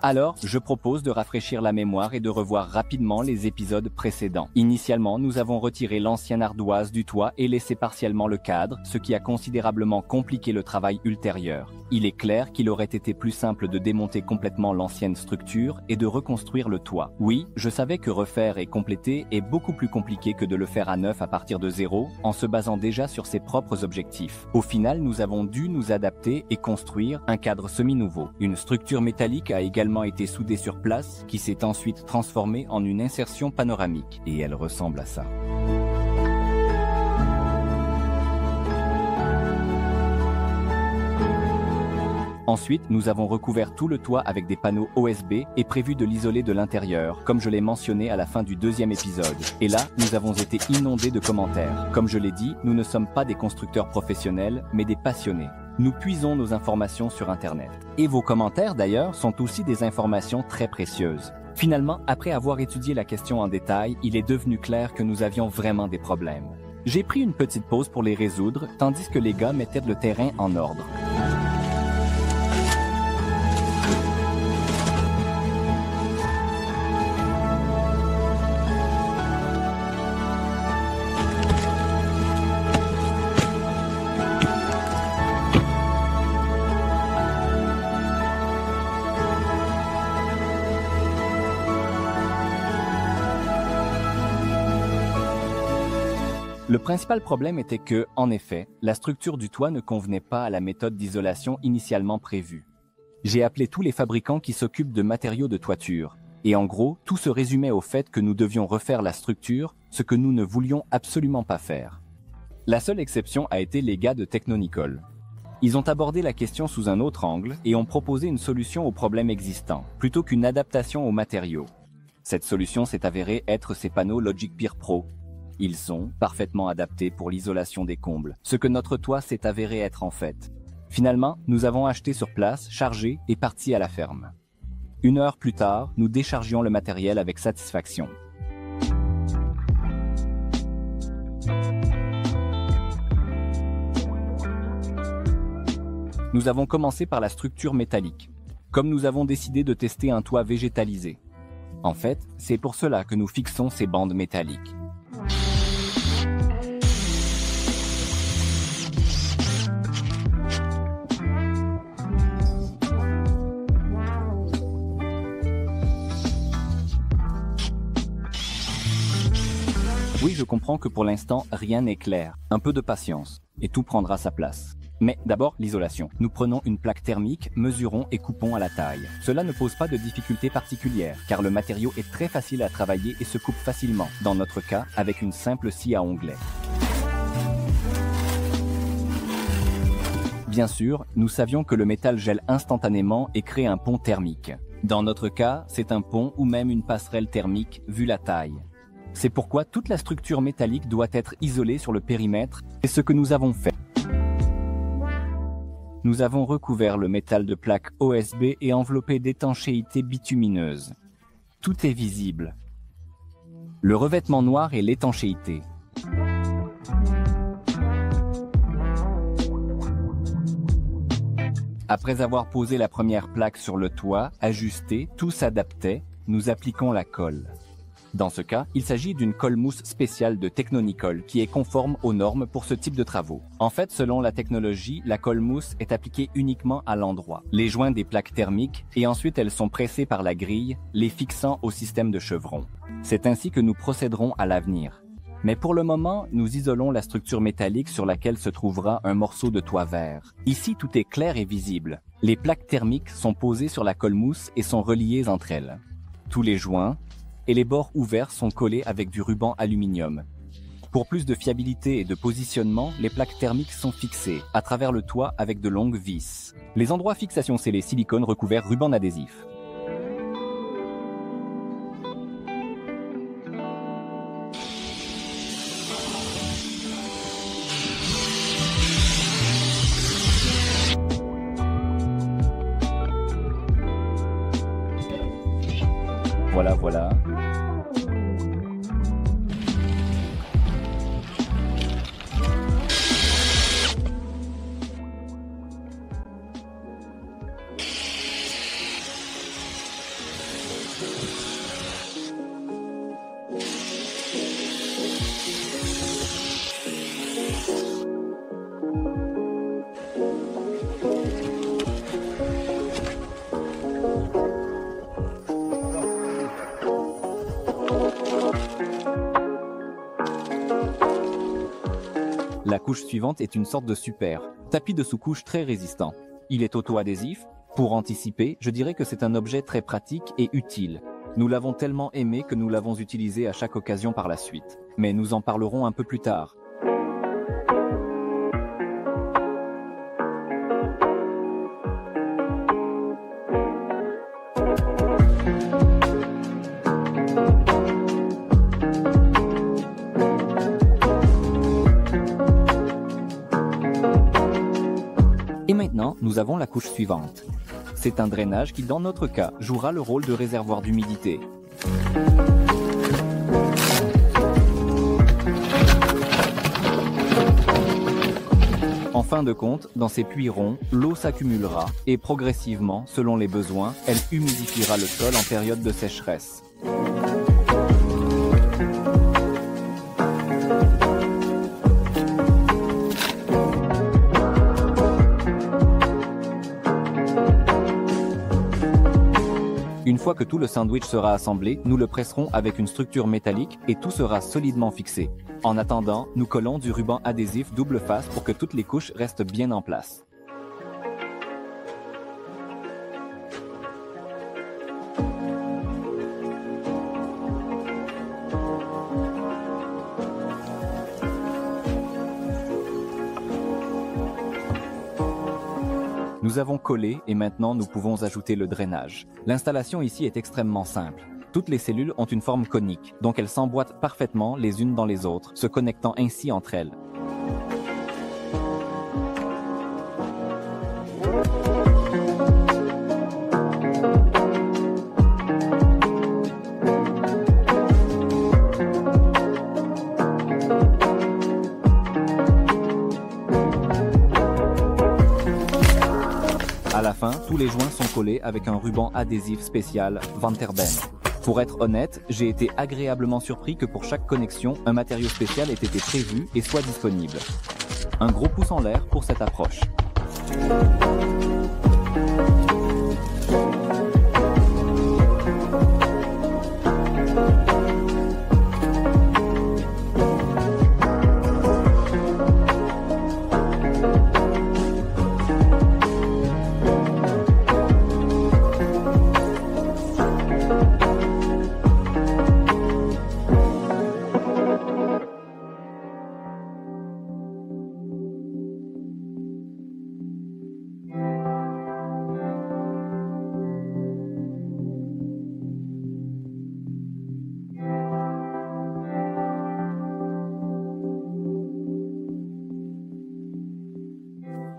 Alors, je propose de rafraîchir la mémoire et de revoir rapidement les épisodes précédents. Initialement, nous avons retiré l'ancienne ardoise du toit et laissé partiellement le cadre, ce qui a considérablement compliqué le travail ultérieur. Il est clair qu'il aurait été plus simple de démonter complètement l'ancienne structure et de reconstruire le toit. Oui, je savais que refaire et compléter est beaucoup plus compliqué que de le faire à neuf à partir de zéro, en se basant déjà sur ses propres objectifs. Au final, nous avons dû nous adapter et construire un cadre semi-nouveau. Une structure métallique a également été soudée sur place, qui s'est ensuite transformée en une insertion panoramique. Et elle ressemble à ça. Ensuite, nous avons recouvert tout le toit avec des panneaux OSB et prévu de l'isoler de l'intérieur, comme je l'ai mentionné à la fin du deuxième épisode. Et là, nous avons été inondés de commentaires. Comme je l'ai dit, nous ne sommes pas des constructeurs professionnels, mais des passionnés. Nous puisons nos informations sur Internet. Et vos commentaires, d'ailleurs, sont aussi des informations très précieuses. Finalement, après avoir étudié la question en détail, il est devenu clair que nous avions vraiment des problèmes. J'ai pris une petite pause pour les résoudre, tandis que les gars mettaient le terrain en ordre. Le principal problème était que, en effet, la structure du toit ne convenait pas à la méthode d'isolation initialement prévue. J'ai appelé tous les fabricants qui s'occupent de matériaux de toiture, et en gros, tout se résumait au fait que nous devions refaire la structure, ce que nous ne voulions absolument pas faire. La seule exception a été les gars de Technonicole. Ils ont abordé la question sous un autre angle et ont proposé une solution au problème existant, plutôt qu'une adaptation aux matériaux. Cette solution s'est avérée être ces panneaux Logic Peer Pro. Ils sont parfaitement adaptés pour l'isolation des combles, ce que notre toit s'est avéré être en fait. Finalement, nous avons acheté sur place, chargé et parti à la ferme. 1 heure plus tard, nous déchargions le matériel avec satisfaction. Nous avons commencé par la structure métallique, comme nous avons décidé de tester un toit végétalisé. En fait, c'est pour cela que nous fixons ces bandes métalliques. Oui, je comprends que pour l'instant, rien n'est clair. Un peu de patience, et tout prendra sa place. Mais d'abord, l'isolation. Nous prenons une plaque thermique, mesurons et coupons à la taille. Cela ne pose pas de difficultés particulières, car le matériau est très facile à travailler et se coupe facilement, dans notre cas, avec une simple scie à onglet. Bien sûr, nous savions que le métal gèle instantanément et crée un pont thermique. Dans notre cas, c'est un pont ou même une passerelle thermique, vu la taille. C'est pourquoi toute la structure métallique doit être isolée sur le périmètre, et ce que nous avons fait. Nous avons recouvert le métal de plaques OSB et enveloppé d'étanchéité bitumineuse. Tout est visible. Le revêtement noir est l'étanchéité. Après avoir posé la première plaque sur le toit, ajusté, tout s'adaptait, nous appliquons la colle. Dans ce cas, il s'agit d'une colle mousse spéciale de Technonicole qui est conforme aux normes pour ce type de travaux. En fait, selon la technologie, la colle mousse est appliquée uniquement à l'endroit, les joints des plaques thermiques, et ensuite elles sont pressées par la grille, les fixant au système de chevron. C'est ainsi que nous procéderons à l'avenir. Mais pour le moment, nous isolons la structure métallique sur laquelle se trouvera un morceau de toit vert. Ici, tout est clair et visible. Les plaques thermiques sont posées sur la colle mousse et sont reliées entre elles. Tous les joints et les bords ouverts sont collés avec du ruban aluminium. Pour plus de fiabilité et de positionnement, les plaques thermiques sont fixées à travers le toit avec de longues vis. Les endroits fixation scellés silicone recouverts ruban adhésif. Voilà. La couche suivante est une sorte de super tapis de sous-couche très résistant. Il est auto-adhésif. Pour anticiper, je dirais que c'est un objet très pratique et utile. Nous l'avons tellement aimé que nous l'avons utilisé à chaque occasion par la suite. Mais nous en parlerons un peu plus tard. Et maintenant, nous avons la couche suivante. C'est un drainage qui, dans notre cas, jouera le rôle de réservoir d'humidité. En fin de compte, dans ces puits ronds, l'eau s'accumulera et progressivement, selon les besoins, elle humidifiera le sol en période de sécheresse. Une fois que tout le sandwich sera assemblé, nous le presserons avec une structure métallique et tout sera solidement fixé. En attendant, nous collons du ruban adhésif double face pour que toutes les couches restent bien en place. Nous avons collé et maintenant nous pouvons ajouter le drainage. L'installation ici est extrêmement simple. Toutes les cellules ont une forme conique, donc elles s'emboîtent parfaitement les unes dans les autres, se connectant ainsi entre elles. À la fin, tous les joints sont collés avec un ruban adhésif spécial Van ter Ben. Pour être honnête, j'ai été agréablement surpris que pour chaque connexion, un matériau spécial ait été prévu et soit disponible. Un gros pouce en l'air pour cette approche.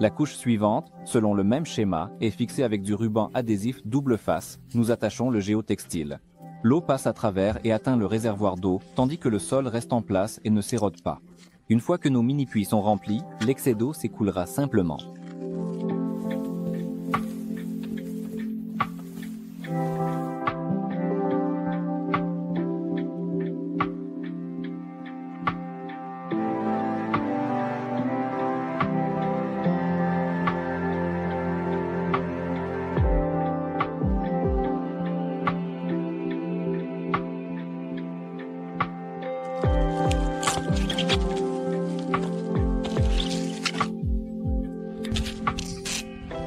La couche suivante, selon le même schéma, est fixée avec du ruban adhésif double face. Nous attachons le géotextile. L'eau passe à travers et atteint le réservoir d'eau, tandis que le sol reste en place et ne s'érode pas. Une fois que nos mini-puits sont remplis, l'excès d'eau s'écoulera simplement.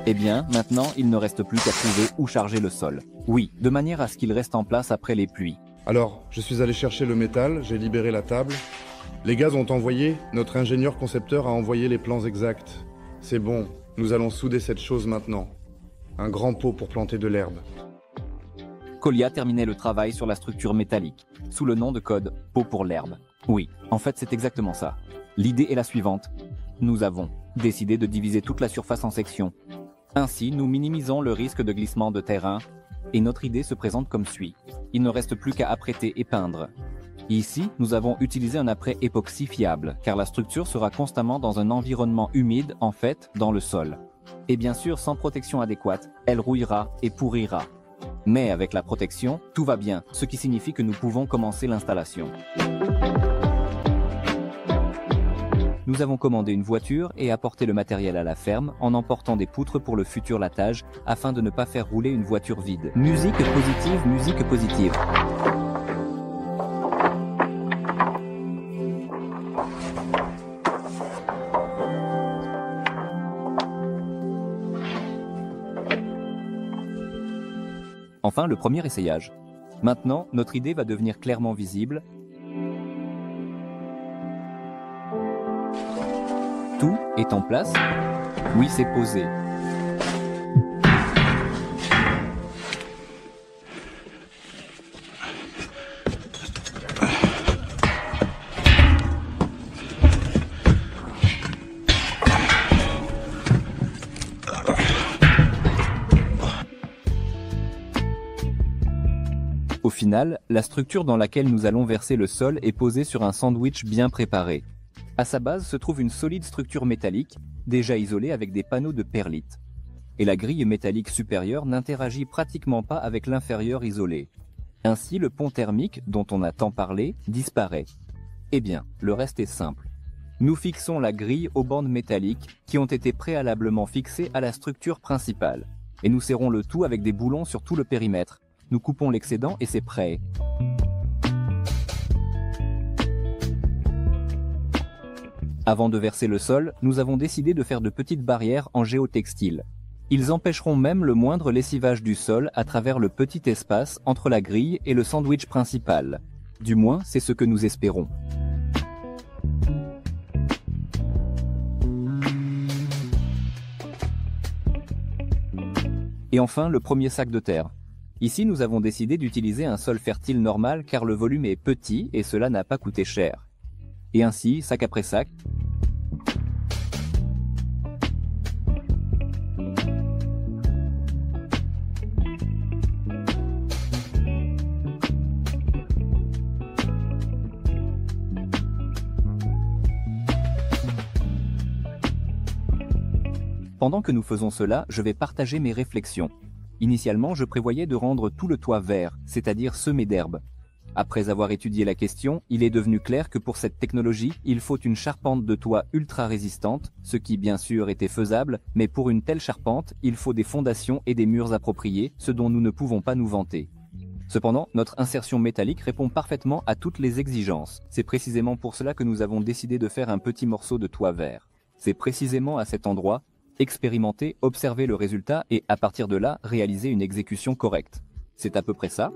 Eh bien, maintenant, il ne reste plus qu'à trouver où charger le sol. Oui, de manière à ce qu'il reste en place après les pluies. Alors, je suis allé chercher le métal, j'ai libéré la table. Les gaz ont envoyé, notre ingénieur concepteur a envoyé les plans exacts. C'est bon, nous allons souder cette chose maintenant. Un grand pot pour planter de l'herbe. Colia terminait le travail sur la structure métallique, sous le nom de code « pot pour l'herbe ». Oui, en fait, c'est exactement ça. L'idée est la suivante. Nous avons décidé de diviser toute la surface en sections. Ainsi, nous minimisons le risque de glissement de terrain et notre idée se présente comme suit. Il ne reste plus qu'à apprêter et peindre. Ici, nous avons utilisé un apprêt époxy fiable, car la structure sera constamment dans un environnement humide, en fait, dans le sol. Et bien sûr, sans protection adéquate, elle rouillera et pourrira. Mais avec la protection, tout va bien, ce qui signifie que nous pouvons commencer l'installation. Nous avons commandé une voiture et apporté le matériel à la ferme en emportant des poutres pour le futur latage afin de ne pas faire rouler une voiture vide. Musique positive, musique positive. Enfin, le premier essayage. Maintenant, notre idée va devenir clairement visible. Tout est en place. Oui, c'est posé. Au final, la structure dans laquelle nous allons verser le sol est posée sur un sandwich bien préparé. À sa base se trouve une solide structure métallique, déjà isolée avec des panneaux de perlite. Et la grille métallique supérieure n'interagit pratiquement pas avec l'inférieur isolé. Ainsi, le pont thermique, dont on a tant parlé, disparaît. Eh bien, le reste est simple. Nous fixons la grille aux bandes métalliques qui ont été préalablement fixées à la structure principale. Et nous serrons le tout avec des boulons sur tout le périmètre. Nous coupons l'excédent et c'est prêt. Avant de verser le sol, nous avons décidé de faire de petites barrières en géotextile. Ils empêcheront même le moindre lessivage du sol à travers le petit espace entre la grille et le sandwich principal. Du moins, c'est ce que nous espérons. Et enfin, le premier sac de terre. Ici, nous avons décidé d'utiliser un sol fertile normal car le volume est petit et cela n'a pas coûté cher. Et ainsi, sac après sac, pendant que nous faisons cela, je vais partager mes réflexions. Initialement, je prévoyais de rendre tout le toit vert, c'est-à-dire semé d'herbe. Après avoir étudié la question, il est devenu clair que pour cette technologie, il faut une charpente de toit ultra résistante, ce qui bien sûr était faisable, mais pour une telle charpente, il faut des fondations et des murs appropriés, ce dont nous ne pouvons pas nous vanter. Cependant, notre insertion métallique répond parfaitement à toutes les exigences. C'est précisément pour cela que nous avons décidé de faire un petit morceau de toit vert. C'est précisément à cet endroit, expérimenter, observer le résultat et à partir de là, réaliser une exécution correcte. C'est à peu près ça.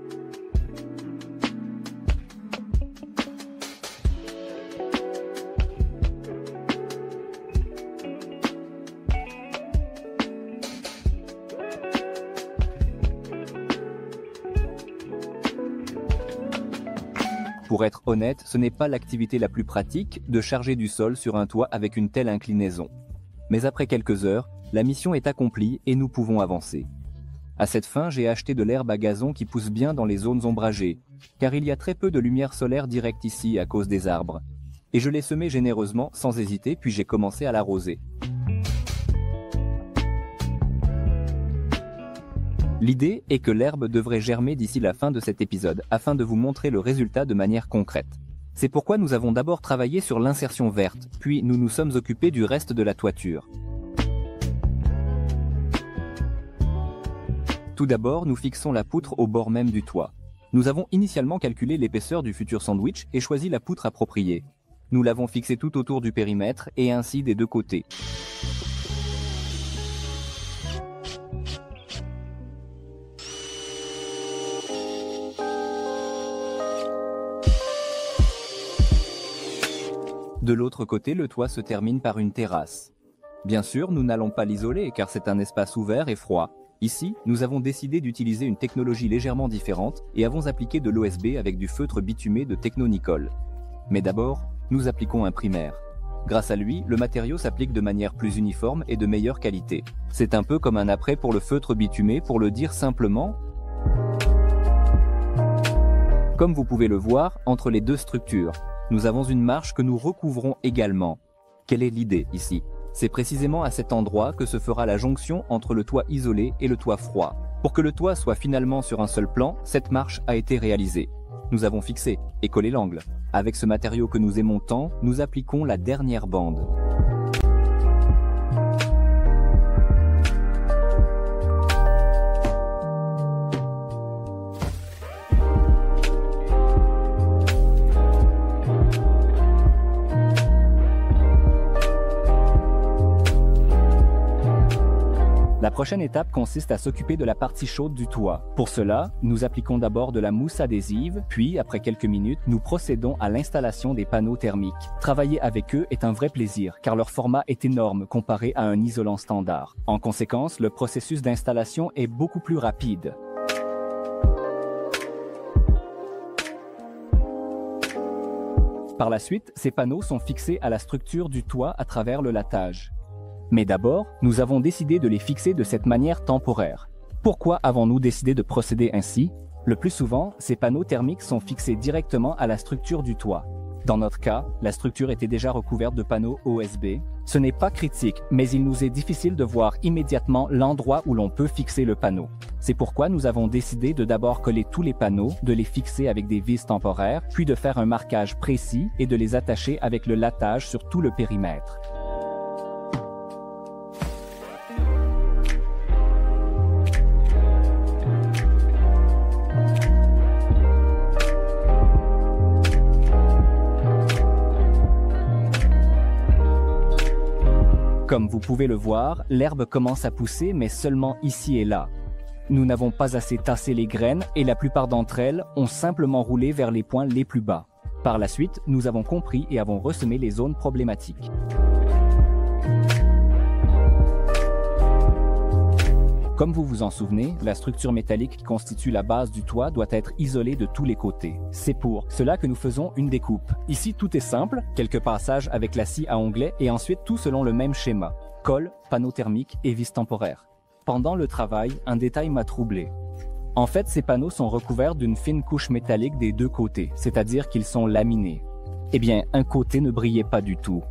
Pour être honnête, ce n'est pas l'activité la plus pratique de charger du sol sur un toit avec une telle inclinaison. Mais après quelques heures, la mission est accomplie et nous pouvons avancer. À cette fin, j'ai acheté de l'herbe à gazon qui pousse bien dans les zones ombragées, car il y a très peu de lumière solaire directe ici à cause des arbres. Et je l'ai semé généreusement, sans hésiter, puis j'ai commencé à l'arroser. L'idée est que l'herbe devrait germer d'ici la fin de cet épisode, afin de vous montrer le résultat de manière concrète. C'est pourquoi nous avons d'abord travaillé sur l'insertion verte, puis nous nous sommes occupés du reste de la toiture. Tout d'abord, nous fixons la poutre au bord même du toit. Nous avons initialement calculé l'épaisseur du futur sandwich et choisi la poutre appropriée. Nous l'avons fixée tout autour du périmètre et ainsi des deux côtés. De l'autre côté, le toit se termine par une terrasse. Bien sûr, nous n'allons pas l'isoler car c'est un espace ouvert et froid. Ici, nous avons décidé d'utiliser une technologie légèrement différente et avons appliqué de l'OSB avec du feutre bitumé de Techno-Nicole. Mais d'abord, nous appliquons un primaire. Grâce à lui, le matériau s'applique de manière plus uniforme et de meilleure qualité. C'est un peu comme un après pour le feutre bitumé, pour le dire simplement. Comme vous pouvez le voir, entre les deux structures, nous avons une marche que nous recouvrons également. Quelle est l'idée ici? C'est précisément à cet endroit que se fera la jonction entre le toit isolé et le toit froid. Pour que le toit soit finalement sur un seul plan, cette marche a été réalisée. Nous avons fixé et collé l'angle. Avec ce matériau que nous aimons tant, nous appliquons la dernière bande. La prochaine étape consiste à s'occuper de la partie chaude du toit. Pour cela, nous appliquons d'abord de la mousse adhésive, puis, après quelques minutes, nous procédons à l'installation des panneaux thermiques. Travailler avec eux est un vrai plaisir, car leur format est énorme comparé à un isolant standard. En conséquence, le processus d'installation est beaucoup plus rapide. Par la suite, ces panneaux sont fixés à la structure du toit à travers le latage. Mais d'abord, nous avons décidé de les fixer de cette manière temporaire. Pourquoi avons-nous décidé de procéder ainsi? Le plus souvent, ces panneaux thermiques sont fixés directement à la structure du toit. Dans notre cas, la structure était déjà recouverte de panneaux OSB. Ce n'est pas critique, mais il nous est difficile de voir immédiatement l'endroit où l'on peut fixer le panneau. C'est pourquoi nous avons décidé de d'abord coller tous les panneaux, de les fixer avec des vis temporaires, puis de faire un marquage précis et de les attacher avec le latage sur tout le périmètre. Comme vous pouvez le voir, l'herbe commence à pousser, mais seulement ici et là. Nous n'avons pas assez tassé les graines et la plupart d'entre elles ont simplement roulé vers les points les plus bas. Par la suite, nous avons compris et avons ressemé les zones problématiques. Comme vous vous en souvenez, la structure métallique qui constitue la base du toit doit être isolée de tous les côtés. C'est pour cela que nous faisons une découpe. Ici, tout est simple, quelques passages avec la scie à onglet et ensuite tout selon le même schéma. Colle, panneau thermique et vis temporaire. Pendant le travail, un détail m'a troublé. En fait, ces panneaux sont recouverts d'une fine couche métallique des deux côtés, c'est-à-dire qu'ils sont laminés. Eh bien, un côté ne brillait pas du tout.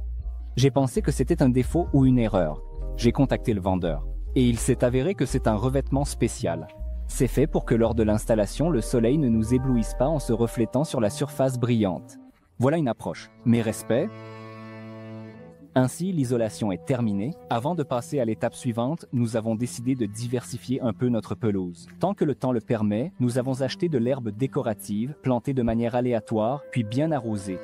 J'ai pensé que c'était un défaut ou une erreur. J'ai contacté le vendeur. Et il s'est avéré que c'est un revêtement spécial. C'est fait pour que lors de l'installation, le soleil ne nous éblouisse pas en se reflétant sur la surface brillante. Voilà une approche. Mes respects. Ainsi, l'isolation est terminée. Avant de passer à l'étape suivante, nous avons décidé de diversifier un peu notre pelouse. Tant que le temps le permet, nous avons acheté de l'herbe décorative, plantée de manière aléatoire, puis bien arrosée.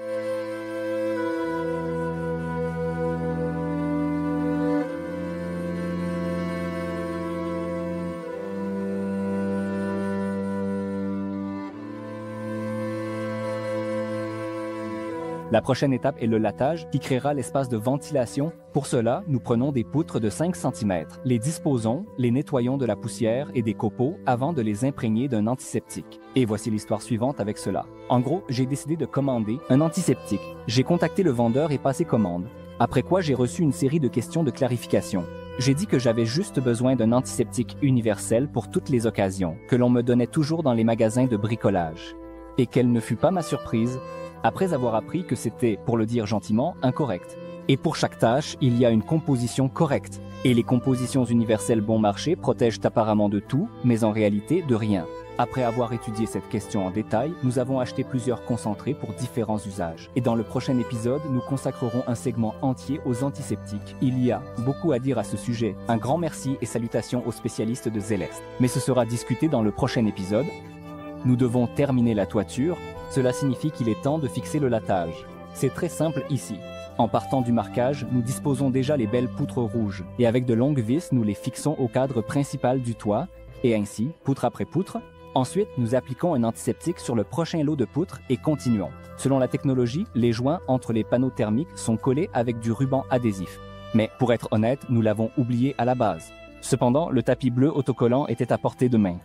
La prochaine étape est le latage qui créera l'espace de ventilation. Pour cela, nous prenons des poutres de 5 cm, les disposons, les nettoyons de la poussière et des copeaux avant de les imprégner d'un antiseptique. Et voici l'histoire suivante avec cela. En gros, j'ai décidé de commander un antiseptique. J'ai contacté le vendeur et passé commande. Après quoi, j'ai reçu une série de questions de clarification. J'ai dit que j'avais juste besoin d'un antiseptique universel pour toutes les occasions, que l'on me donnait toujours dans les magasins de bricolage. Et quelle ne fut pas ma surprise après avoir appris que c'était, pour le dire gentiment, incorrect. Et pour chaque tâche, il y a une composition correcte. Et les compositions universelles bon marché protègent apparemment de tout, mais en réalité de rien. Après avoir étudié cette question en détail, nous avons acheté plusieurs concentrés pour différents usages. Et dans le prochain épisode, nous consacrerons un segment entier aux antiseptiques. Il y a beaucoup à dire à ce sujet. Un grand merci et salutations aux spécialistes de Zelest. Mais ce sera discuté dans le prochain épisode. Nous devons terminer la toiture. Cela signifie qu'il est temps de fixer le latage. C'est très simple ici. En partant du marquage, nous disposons déjà les belles poutres rouges et avec de longues vis, nous les fixons au cadre principal du toit et ainsi, poutre après poutre. Ensuite, nous appliquons un antiseptique sur le prochain lot de poutres et continuons. Selon la technologie, les joints entre les panneaux thermiques sont collés avec du ruban adhésif. Mais pour être honnête, nous l'avons oublié à la base. Cependant, le tapis bleu autocollant était à portée de main.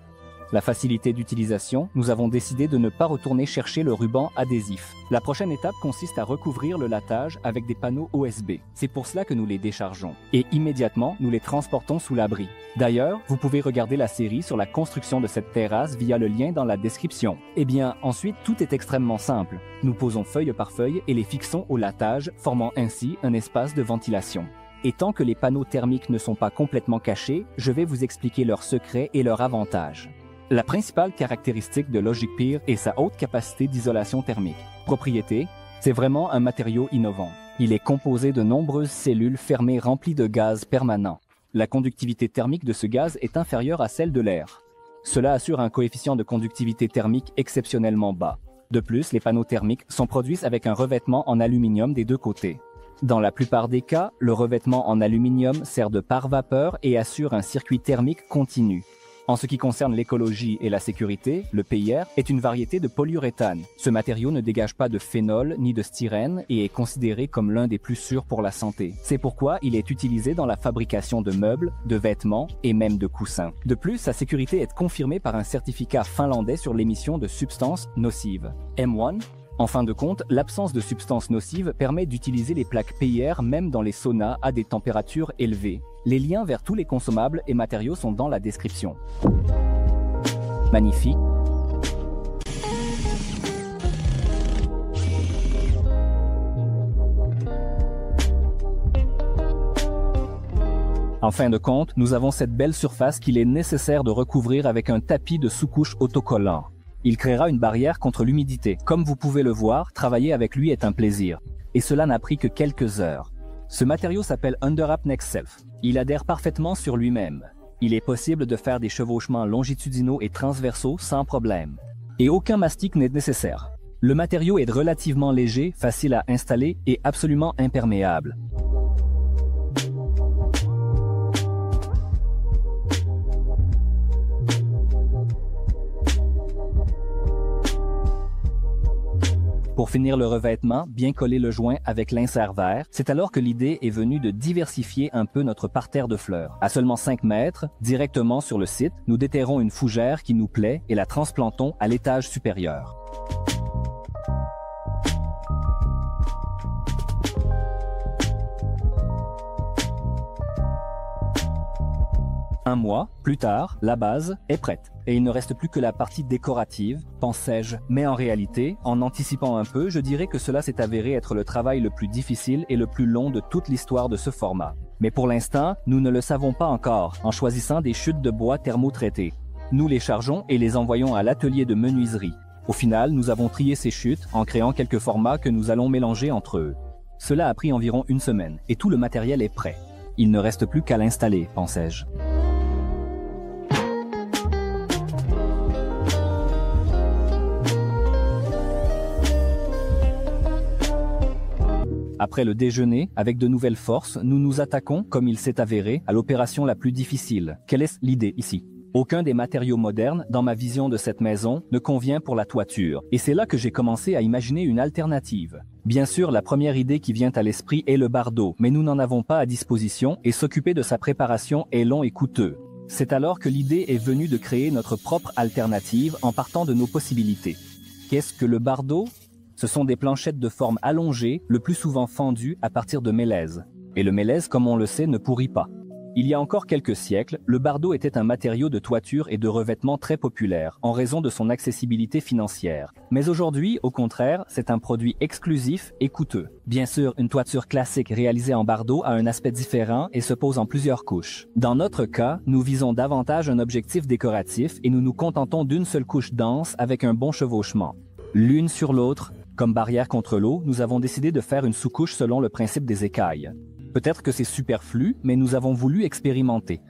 La facilité d'utilisation, nous avons décidé de ne pas retourner chercher le ruban adhésif. La prochaine étape consiste à recouvrir le latage avec des panneaux OSB. C'est pour cela que nous les déchargeons. Et immédiatement, nous les transportons sous l'abri. D'ailleurs, vous pouvez regarder la série sur la construction de cette terrasse via le lien dans la description. Eh bien, ensuite, tout est extrêmement simple. Nous posons feuille par feuille et les fixons au latage, formant ainsi un espace de ventilation. Et tant que les panneaux thermiques ne sont pas complètement cachés, je vais vous expliquer leurs secrets et leurs avantages. La principale caractéristique de LogicPeer est sa haute capacité d'isolation thermique. Propriété, c'est vraiment un matériau innovant. Il est composé de nombreuses cellules fermées remplies de gaz permanent. La conductivité thermique de ce gaz est inférieure à celle de l'air. Cela assure un coefficient de conductivité thermique exceptionnellement bas. De plus, les panneaux thermiques sont produits avec un revêtement en aluminium des deux côtés. Dans la plupart des cas, le revêtement en aluminium sert de pare-vapeur et assure un circuit thermique continu. En ce qui concerne l'écologie et la sécurité, le PIR est une variété de polyuréthane. Ce matériau ne dégage pas de phénol ni de styrène et est considéré comme l'un des plus sûrs pour la santé. C'est pourquoi il est utilisé dans la fabrication de meubles, de vêtements et même de coussins. De plus, sa sécurité est confirmée par un certificat finlandais sur l'émission de substances nocives. M1. En fin de compte, l'absence de substances nocives permet d'utiliser les plaques PIR même dans les saunas à des températures élevées. Les liens vers tous les consommables et matériaux sont dans la description. Magnifique. En fin de compte, nous avons cette belle surface qu'il est nécessaire de recouvrir avec un tapis de sous-couche autocollant. Il créera une barrière contre l'humidité. Comme vous pouvez le voir, travailler avec lui est un plaisir. Et cela n'a pris que quelques heures. Ce matériau s'appelle Underwrap Next Self. Il adhère parfaitement sur lui-même. Il est possible de faire des chevauchements longitudinaux et transversaux sans problème. Et aucun mastic n'est nécessaire. Le matériau est relativement léger, facile à installer et absolument imperméable. Pour finir le revêtement, bien coller le joint avec l'insert vert, c'est alors que l'idée est venue de diversifier un peu notre parterre de fleurs. À seulement 5 mètres, directement sur le site, nous déterrons une fougère qui nous plaît et la transplantons à l'étage supérieur. Un mois plus tard, la base est prête. Et il ne reste plus que la partie décorative, pensais-je. Mais en réalité, en anticipant un peu, je dirais que cela s'est avéré être le travail le plus difficile et le plus long de toute l'histoire de ce format. Mais pour l'instant, nous ne le savons pas encore en choisissant des chutes de bois thermotraitées. Nous les chargeons et les envoyons à l'atelier de menuiserie. Au final, nous avons trié ces chutes en créant quelques formats que nous allons mélanger entre eux. Cela a pris environ une semaine et tout le matériel est prêt. Il ne reste plus qu'à l'installer, pensais-je. Après le déjeuner, avec de nouvelles forces, nous nous attaquons, comme il s'est avéré, à l'opération la plus difficile. Quelle est l'idée ici? Aucun des matériaux modernes, dans ma vision de cette maison, ne convient pour la toiture. Et c'est là que j'ai commencé à imaginer une alternative. Bien sûr, la première idée qui vient à l'esprit est le bardeau, mais nous n'en avons pas à disposition et s'occuper de sa préparation est long et coûteux. C'est alors que l'idée est venue de créer notre propre alternative en partant de nos possibilités. Qu'est-ce que le bardeau? Ce sont des planchettes de forme allongée, le plus souvent fendues à partir de mélèze. Et le mélèze, comme on le sait, ne pourrit pas. Il y a encore quelques siècles, le bardeau était un matériau de toiture et de revêtement très populaire, en raison de son accessibilité financière. Mais aujourd'hui, au contraire, c'est un produit exclusif et coûteux. Bien sûr, une toiture classique réalisée en bardeau a un aspect différent et se pose en plusieurs couches. Dans notre cas, nous visons davantage un objectif décoratif et nous nous contentons d'une seule couche dense avec un bon chevauchement. L'une sur l'autre, comme barrière contre l'eau, nous avons décidé de faire une sous-couche selon le principe des écailles. Peut-être que c'est superflu, mais nous avons voulu expérimenter.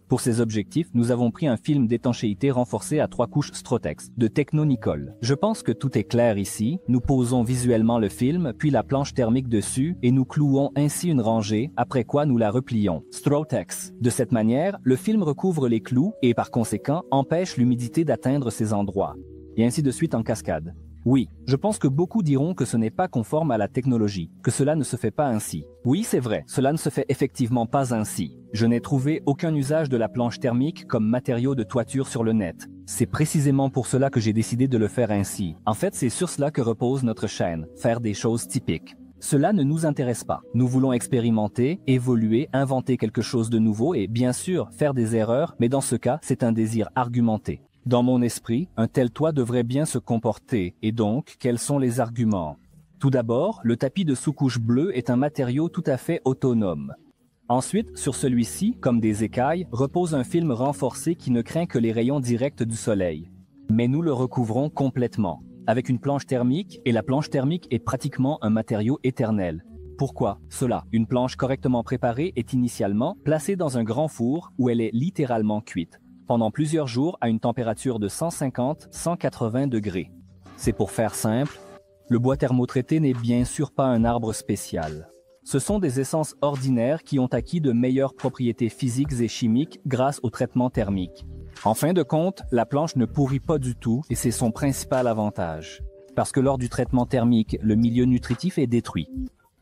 Pour ces objectifs, nous avons pris un film d'étanchéité renforcé à 3 couches Strotex, de Techno-Nicole. Je pense que tout est clair ici. Nous posons visuellement le film, puis la planche thermique dessus, et nous clouons ainsi une rangée, après quoi nous la replions. Strotex. De cette manière, le film recouvre les clous et par conséquent empêche l'humidité d'atteindre ces endroits. Et ainsi de suite en cascade. Oui, je pense que beaucoup diront que ce n'est pas conforme à la technologie, que cela ne se fait pas ainsi. Oui, c'est vrai, cela ne se fait effectivement pas ainsi. Je n'ai trouvé aucun usage de la planche thermique comme matériau de toiture sur le net. C'est précisément pour cela que j'ai décidé de le faire ainsi. En fait, c'est sur cela que repose notre chaîne, faire des choses typiques. Cela ne nous intéresse pas. Nous voulons expérimenter, évoluer, inventer quelque chose de nouveau et, bien sûr, faire des erreurs, mais dans ce cas, c'est un désir argumenté. Dans mon esprit, un tel toit devrait bien se comporter, et donc, quels sont les arguments? Tout d'abord, le tapis de sous-couche bleue est un matériau tout à fait autonome. Ensuite, sur celui-ci, comme des écailles, repose un film renforcé qui ne craint que les rayons directs du soleil. Mais nous le recouvrons complètement, avec une planche thermique, et la planche thermique est pratiquement un matériau éternel. Pourquoi cela? Une planche correctement préparée est initialement placée dans un grand four où elle est littéralement cuite pendant plusieurs jours à une température de 150-180 degrés. C'est pour faire simple, le bois thermotraité n'est bien sûr pas un arbre spécial. Ce sont des essences ordinaires qui ont acquis de meilleures propriétés physiques et chimiques grâce au traitement thermique. En fin de compte, la planche ne pourrit pas du tout et c'est son principal avantage. Parce que lors du traitement thermique, le milieu nutritif est détruit.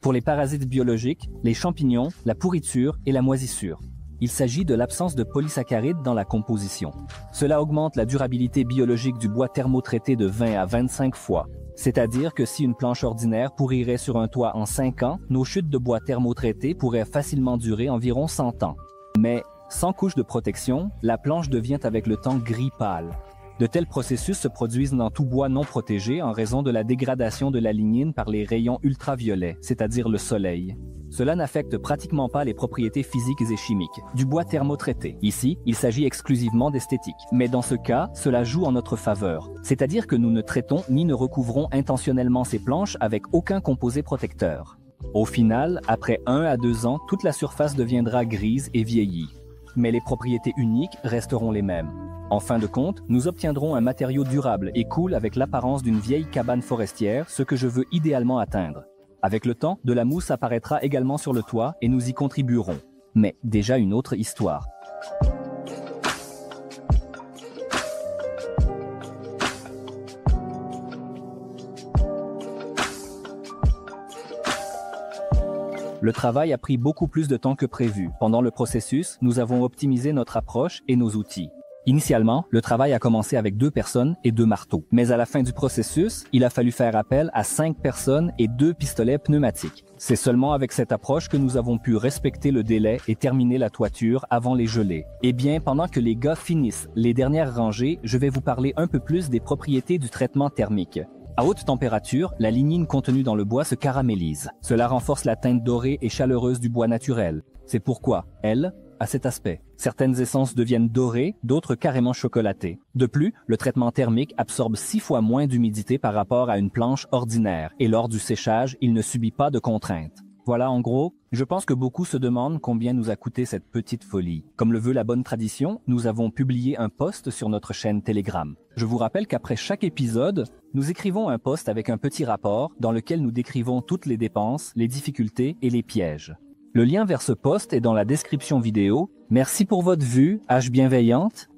Pour les parasites biologiques, les champignons, la pourriture et la moisissure. Il s'agit de l'absence de polysaccharides dans la composition. Cela augmente la durabilité biologique du bois thermotraité de 20 à 25 fois. C'est-à-dire que si une planche ordinaire pourrirait sur un toit en 5 ans, nos chutes de bois thermotraité pourraient facilement durer environ 100 ans. Mais sans couche de protection, la planche devient avec le temps gris pâle. De tels processus se produisent dans tout bois non protégé en raison de la dégradation de la lignine par les rayons ultraviolets, c'est-à-dire le soleil. Cela n'affecte pratiquement pas les propriétés physiques et chimiques du bois thermotraité. Ici, il s'agit exclusivement d'esthétique. Mais dans ce cas, cela joue en notre faveur. C'est-à-dire que nous ne traitons ni ne recouvrons intentionnellement ces planches avec aucun composé protecteur. Au final, après 1 à 2 ans, toute la surface deviendra grise et vieillie. Mais les propriétés uniques resteront les mêmes. En fin de compte, nous obtiendrons un matériau durable et cool avec l'apparence d'une vieille cabane forestière, ce que je veux idéalement atteindre. Avec le temps, de la mousse apparaîtra également sur le toit et nous y contribuerons. Mais déjà une autre histoire. Le travail a pris beaucoup plus de temps que prévu. Pendant le processus, nous avons optimisé notre approche et nos outils. Initialement, le travail a commencé avec 2 personnes et 2 marteaux. Mais à la fin du processus, il a fallu faire appel à 5 personnes et 2 pistolets pneumatiques. C'est seulement avec cette approche que nous avons pu respecter le délai et terminer la toiture avant les gelées. Eh bien, pendant que les gars finissent les dernières rangées, je vais vous parler un peu plus des propriétés du traitement thermique. À haute température, la lignine contenue dans le bois se caramélise. Cela renforce la teinte dorée et chaleureuse du bois naturel. C'est pourquoi, elle, a cet aspect. Certaines essences deviennent dorées, d'autres carrément chocolatées. De plus, le traitement thermique absorbe 6 fois moins d'humidité par rapport à une planche ordinaire, et lors du séchage, il ne subit pas de contraintes. Voilà en gros, je pense que beaucoup se demandent combien nous a coûté cette petite folie. Comme le veut la bonne tradition, nous avons publié un post sur notre chaîne Telegram. Je vous rappelle qu'après chaque épisode, nous écrivons un post avec un petit rapport dans lequel nous décrivons toutes les dépenses, les difficultés et les pièges. Le lien vers ce post est dans la description vidéo. Merci pour votre vue, H bienveillante.